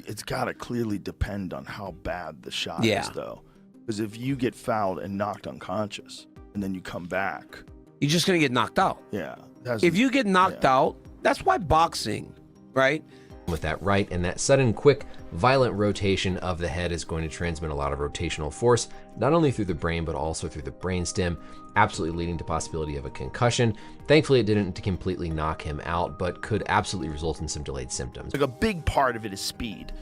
It's got to clearly depend on how bad the shot Yeah. is, though. Because if you get fouled and knocked unconscious, and then you come back, You're just going to get knocked out. yeah. If you get knocked out, that's why boxing, right? With that right, and that sudden, quick, violent rotation of the head is going to transmit a lot of rotational force, not only through the brain, but also through the brainstem, absolutely leading to possibility of a concussion. Thankfully, it didn't completely knock him out, but could absolutely result in some delayed symptoms. Like a big part of it is speed.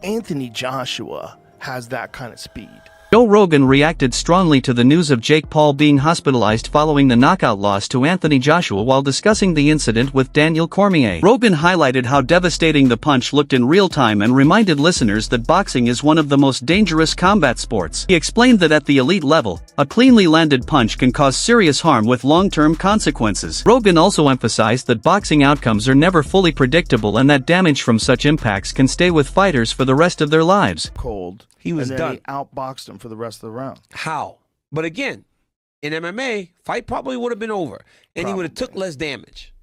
Anthony Joshua has that kind of speed. Joe Rogan reacted strongly to the news of Jake Paul being hospitalized following the knockout loss to Anthony Joshua while discussing the incident with Daniel Cormier. Rogan highlighted how devastating the punch looked in real time and reminded listeners that boxing is one of the most dangerous combat sports. He explained that at the elite level, a cleanly landed punch can cause serious harm with long-term consequences. Rogan also emphasized that boxing outcomes are never fully predictable and that damage from such impacts can stay with fighters for the rest of their lives. Cold. He was and then done. He outboxed him for the rest of the round. How? But again, in MMA, fight probably would have been over, and he would have took less damage.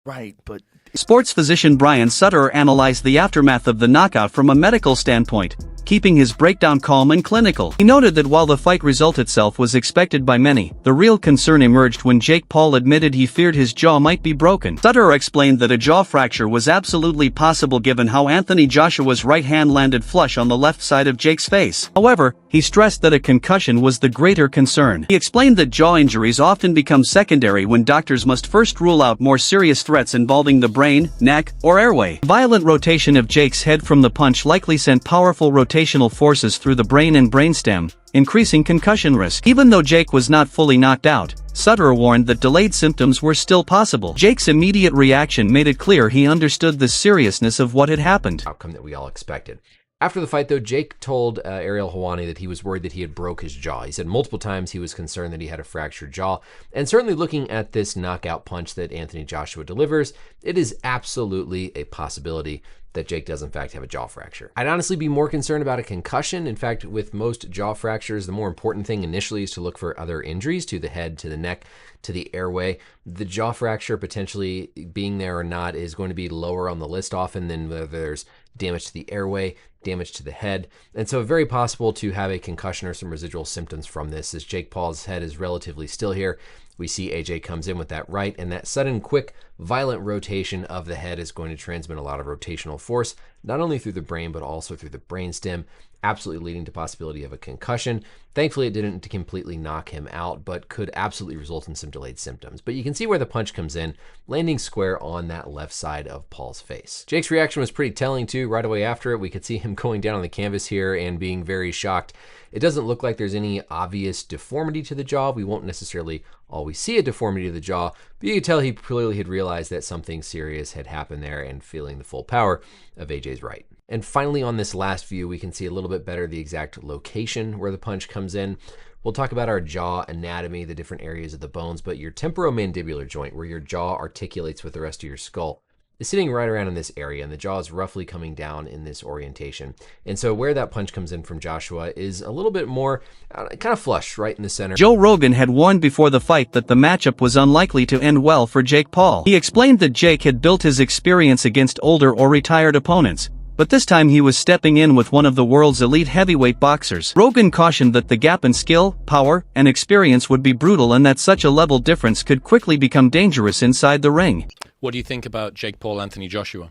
Right, but Sports physician Brian Sutter analyzed the aftermath of the knockout from a medical standpoint, keeping his breakdown calm and clinical. He noted that while the fight result itself was expected by many, the real concern emerged when Jake Paul admitted he feared his jaw might be broken. Sutter explained that a jaw fracture was absolutely possible given how Anthony Joshua's right hand landed flush on the left side of Jake's face. However, he stressed that a concussion was the greater concern. He explained that jaw injuries often become secondary when doctors must first rule out more serious threats involving the brain, neck, or airway. Violent rotation of Jake's head from the punch likely sent powerful rotational forces through the brain and brainstem, increasing concussion risk. Even though Jake was not fully knocked out, Sutter warned that delayed symptoms were still possible. Jake's immediate reaction made it clear he understood the seriousness of what had happened. Outcome that we all expected. After the fight, though, Jake told Ariel Helwani that he was worried that he had broke his jaw. He said multiple times he was concerned that he had a fractured jaw. And certainly looking at this knockout punch that Anthony Joshua delivers, it is absolutely a possibility that Jake does in fact have a jaw fracture. I'd honestly be more concerned about a concussion. In fact, with most jaw fractures, the more important thing initially is to look for other injuries to the head, to the neck, to the airway. The jaw fracture potentially being there or not is going to be lower on the list often than whether there's damage to the airway, damage to the head. And so very possible to have a concussion or some residual symptoms from this, as Jake Paul's head is relatively still here. We see AJ comes in with that right, and that sudden, quick, violent rotation of the head is going to transmit a lot of rotational force, not only through the brain, but also through the brainstem, absolutely leading to possibility of a concussion. Thankfully, it didn't completely knock him out, but could absolutely result in some delayed symptoms. But you can see where the punch comes in, landing square on that left side of Paul's face. Jake's reaction was pretty telling too. Right away after it, we could see him going down on the canvas here and being very shocked. It doesn't look like there's any obvious deformity to the jaw. We won't necessarily always see a deformity to the jaw, but you could tell he clearly had realized that something serious had happened there and feeling the full power of AJ's right. And finally, on this last view, we can see a little bit better the exact location where the punch comes in. We'll talk about our jaw anatomy, the different areas of the bones, but your temporomandibular joint, where your jaw articulates with the rest of your skull, is sitting right around in this area, and the jaw is roughly coming down in this orientation. And so where that punch comes in from Joshua is a little bit more kind of flush right in the center. Joe Rogan had warned before the fight that the matchup was unlikely to end well for Jake Paul. He explained that Jake had built his experience against older or retired opponents, but this time he was stepping in with one of the world's elite heavyweight boxers. Rogan cautioned that the gap in skill, power, and experience would be brutal and that such a level difference could quickly become dangerous inside the ring. What do you think about Jake Paul, Anthony Joshua?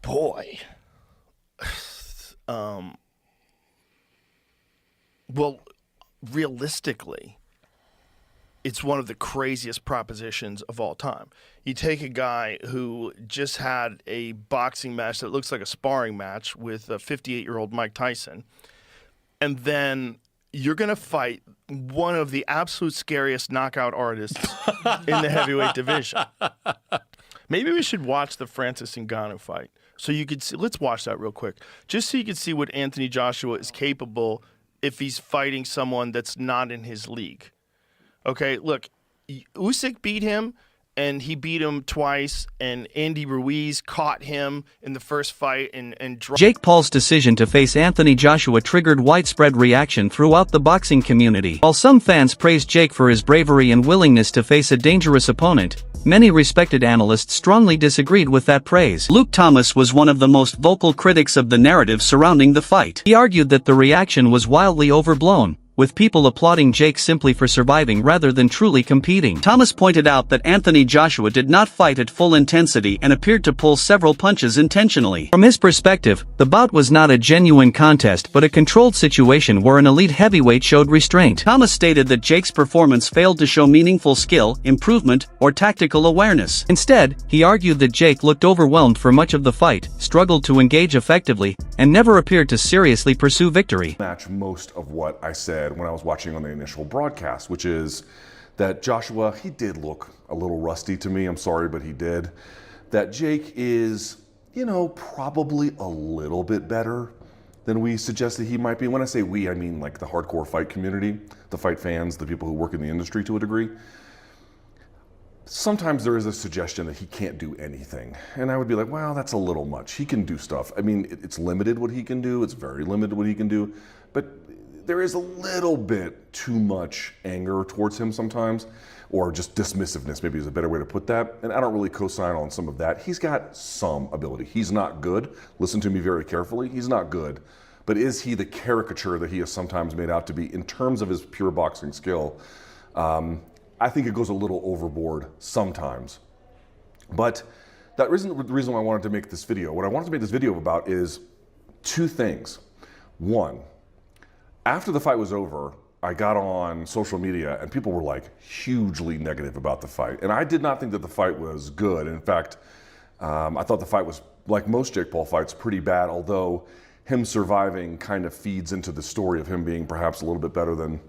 Boy. Well, realistically, it's one of the craziest propositions of all time. You take a guy who just had a boxing match that looks like a sparring match with a 58-year-old Mike Tyson, and then you're going to fight one of the absolute scariest knockout artists in the heavyweight division. Maybe we should watch the Francis Ngannou fight so you could see. Let's watch that real quick, just so you can see what Anthony Joshua is capable if he's fighting someone that's not in his league. Okay, look, Usyk beat him, and he beat him twice, and Andy Ruiz caught him in the first fight and Jake Paul's decision to face Anthony Joshua triggered widespread reaction throughout the boxing community. While some fans praised Jake for his bravery and willingness to face a dangerous opponent, many respected analysts strongly disagreed with that praise. Luke Thomas was one of the most vocal critics of the narrative surrounding the fight. He argued that the reaction was wildly overblown, with people applauding Jake simply for surviving rather than truly competing. Thomas pointed out that Anthony Joshua did not fight at full intensity and appeared to pull several punches intentionally. From his perspective, the bout was not a genuine contest but a controlled situation where an elite heavyweight showed restraint. Thomas stated that Jake's performance failed to show meaningful skill, improvement, or tactical awareness. Instead, he argued that Jake looked overwhelmed for much of the fight, struggled to engage effectively, and never appeared to seriously pursue victory. Match most of what I said when I was watching on the initial broadcast, which is that Joshua, he did look a little rusty to me. I'm sorry, but he did. That Jake is, probably a little bit better than we suggested he might be. When I say we, I mean like the hardcore fight community, the fight fans, the people who work in the industry to a degree. Sometimes there is a suggestion that he can't do anything. And I would be like, well, that's a little much. He can do stuff. I mean, it's limited what he can do. It's very limited what he can do. But there is a little bit too much anger towards him sometimes, or just dismissiveness, maybe is a better way to put that. And I don't really co-sign on some of that. He's got some ability. He's not good. Listen to me very carefully. He's not good. But is he the caricature that he is sometimes made out to be in terms of his pure boxing skill? I think it goes a little overboard sometimes. But that isn't the reason why I wanted to make this video. What I wanted to make this video about is two things. One, after the fight was over, I got on social media and people were like hugely negative about the fight. And I did not think that the fight was good. In fact, I thought the fight was, like most Jake Paul fights, pretty bad, although him surviving kind of feeds into the story of him being perhaps a little bit better than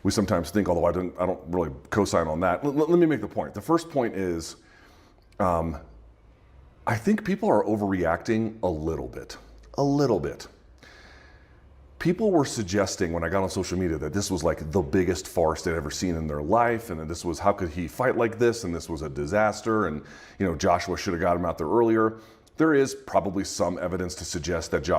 we sometimes think, although I don't really co-sign on that. Let me make the point. The first point is, I think people are overreacting a little bit. A little bit. People were suggesting when I got on social media that this was like the biggest farce they'd ever seen in their life, and that this was, how could he fight like this, and this was a disaster, and Joshua should have got him out there earlier. There is probably some evidence to suggest that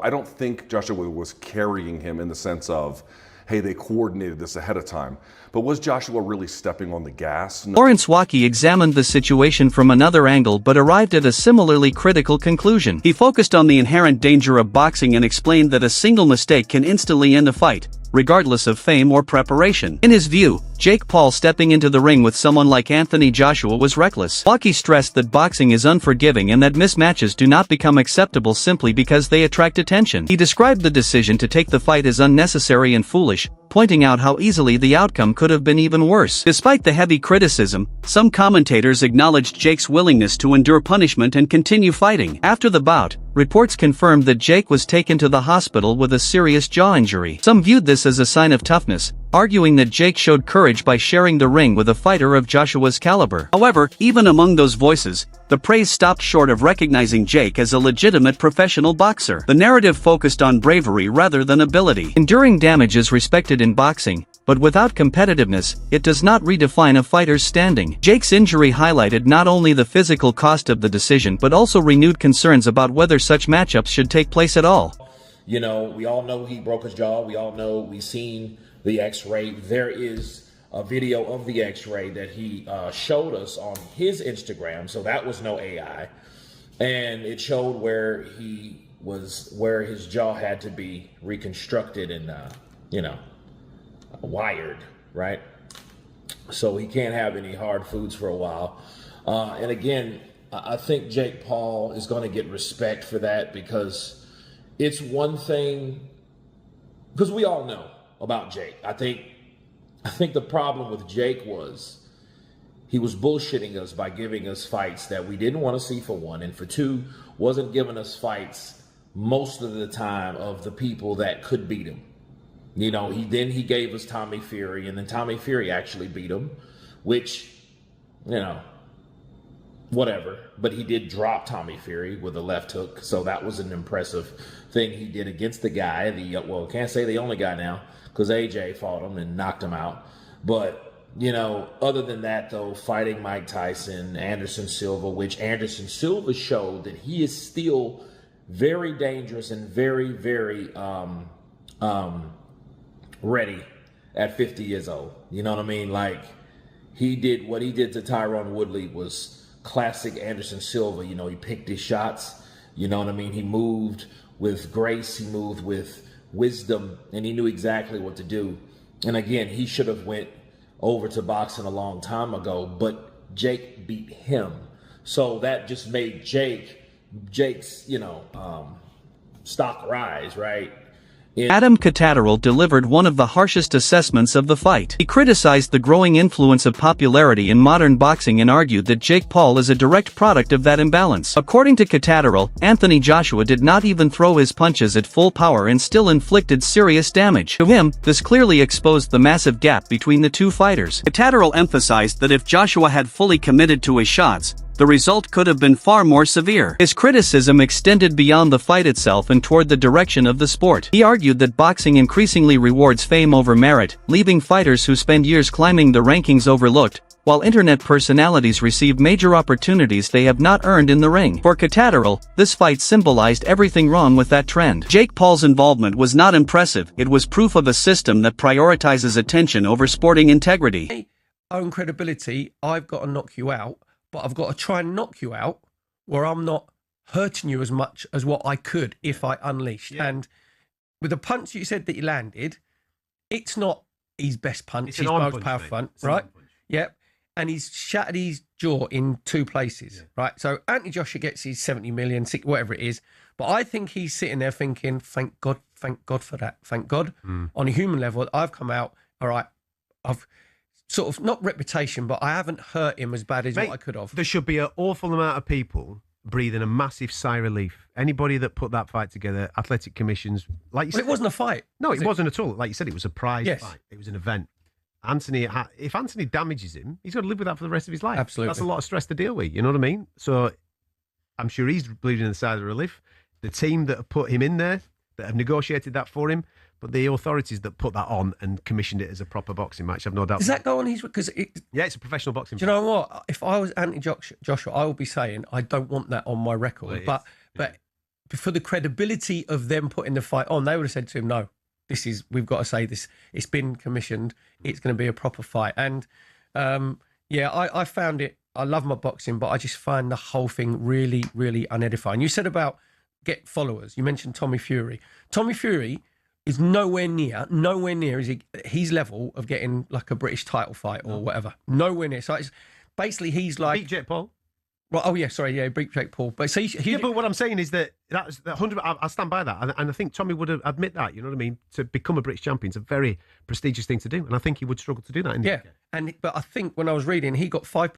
I don't think Joshua was carrying him in the sense of, hey, they coordinated this ahead of time. But was Joshua really stepping on the gas? No. Lawrence Wacky examined the situation from another angle but arrived at a similarly critical conclusion. He focused on the inherent danger of boxing and explained that a single mistake can instantly end a fight, regardless of fame or preparation. In his view, Jake Paul stepping into the ring with someone like Anthony Joshua was reckless. Wacky stressed that boxing is unforgiving and that mismatches do not become acceptable simply because they attract attention. He described the decision to take the fight as unnecessary and foolish, pointing out how easily the outcome could have been even worse. Despite the heavy criticism, some commentators acknowledged Jake's willingness to endure punishment and continue fighting. After the bout, reports confirmed that Jake was taken to the hospital with a serious jaw injury. Some viewed this as a sign of toughness, arguing that Jake showed courage by sharing the ring with a fighter of Joshua's caliber. However, even among those voices, the praise stopped short of recognizing Jake as a legitimate professional boxer. The narrative focused on bravery rather than ability. Enduring damage is respected in boxing, but without competitiveness, it does not redefine a fighter's standing. Jake's injury highlighted not only the physical cost of the decision but also renewed concerns about whether such matchups should take place at all. We all know he broke his jaw. We all know we've seen the x-ray. There is a video of the x-ray that he showed us on his Instagram, so that was no AI. And it showed where his jaw had to be reconstructed and, wired, right? So he can't have any hard foods for a while. And again, I think Jake Paul is going to get respect for that, because it's one thing, because we all know about Jake. I think the problem with Jake was he was bullshitting us by giving us fights that we didn't want to see, for one, and for two, wasn't giving us fights most of the time of the people that could beat him. He gave us Tommy Fury, and then Tommy Fury actually beat him, which, whatever. But he did drop Tommy Fury with a left hook, so that was an impressive thing he did against the guy. Can't say the only guy now, because AJ fought him and knocked him out. But Other than that, though, fighting Mike Tyson, Anderson Silva, which Anderson Silva showed that he is still very dangerous and very, very ready at 50 years old. You know what I mean? Like, what he did to Tyron Woodley was classic Anderson Silva. He picked his shots. You know what I mean? He moved with grace. He moved with wisdom, and he knew exactly what to do. And again, he should have went over to boxing a long time ago, but Jake beat him. So that just made Jake's, stock rise, right? Adam Catterall delivered one of the harshest assessments of the fight. He criticized the growing influence of popularity in modern boxing and argued that Jake Paul is a direct product of that imbalance. According to Catterall, Anthony Joshua did not even throw his punches at full power and still inflicted serious damage. To him, this clearly exposed the massive gap between the two fighters. Catterall emphasized that if Joshua had fully committed to his shots, the result could have been far more severe. His criticism extended beyond the fight itself and toward the direction of the sport. He argued that boxing increasingly rewards fame over merit, leaving fighters who spend years climbing the rankings overlooked, while internet personalities receive major opportunities they have not earned in the ring. For Catterall, this fight symbolized everything wrong with that trend. Jake Paul's involvement was not impressive. It was proof of a system that prioritizes attention over sporting integrity. Own credibility, I've got to knock you out, but I've got to try and knock you out where I'm not hurting you as much as what I could if I unleashed. Yeah. And with the punch you said that he landed, it's not his best punch, it's his most powerful punch, right? Yep. And he's shattered his jaw in 2 places, right? So Anthony Joshua gets his 70 million, whatever it is. But I think he's sitting there thinking, thank God for that. Thank God. On a human level, I've come out, all right, I've sort of, not reputation, but I haven't hurt him as bad as what I could have. There should be an awful amount of people breathing a massive sigh of relief. Anybody that put that fight together, athletic commissions, like you said. It wasn't a fight. No, it wasn't at all. Like you said, it was a prize fight. It was an event. If Anthony damages him, he's got to live with that for the rest of his life. Absolutely. That's a lot of stress to deal with, you know what I mean? So I'm sure he's bleeding in the side of relief. The team that have put him in there, that have negotiated that for him, but the authorities that put that on and commissioned it as a proper boxing match, I've no doubt. Does that go on his... Yeah, it's a professional boxing match. Do you know what? If I was Anthony Joshua, I would be saying, I don't want that on my record. But for the credibility of them putting the fight on, they would have said to him, no, we've got to say this. It's been commissioned. It's going to be a proper fight. And I found it, I love my boxing, but I just find the whole thing really, really unedifying. You said about get followers. You mentioned Tommy Fury. Tommy Fury is nowhere near his level of getting like a British title fight or whatever. Nowhere near. So it's basically he's like... Beat Jake Paul. Well, oh yeah, sorry, yeah, beat Jake Paul. But so but what I'm saying is that 100. I stand by that, and I think Tommy would admit that. You know what I mean? To become a British champion is a very prestigious thing to do, and I think he would struggle to do that. But I think when I was reading, he got 5%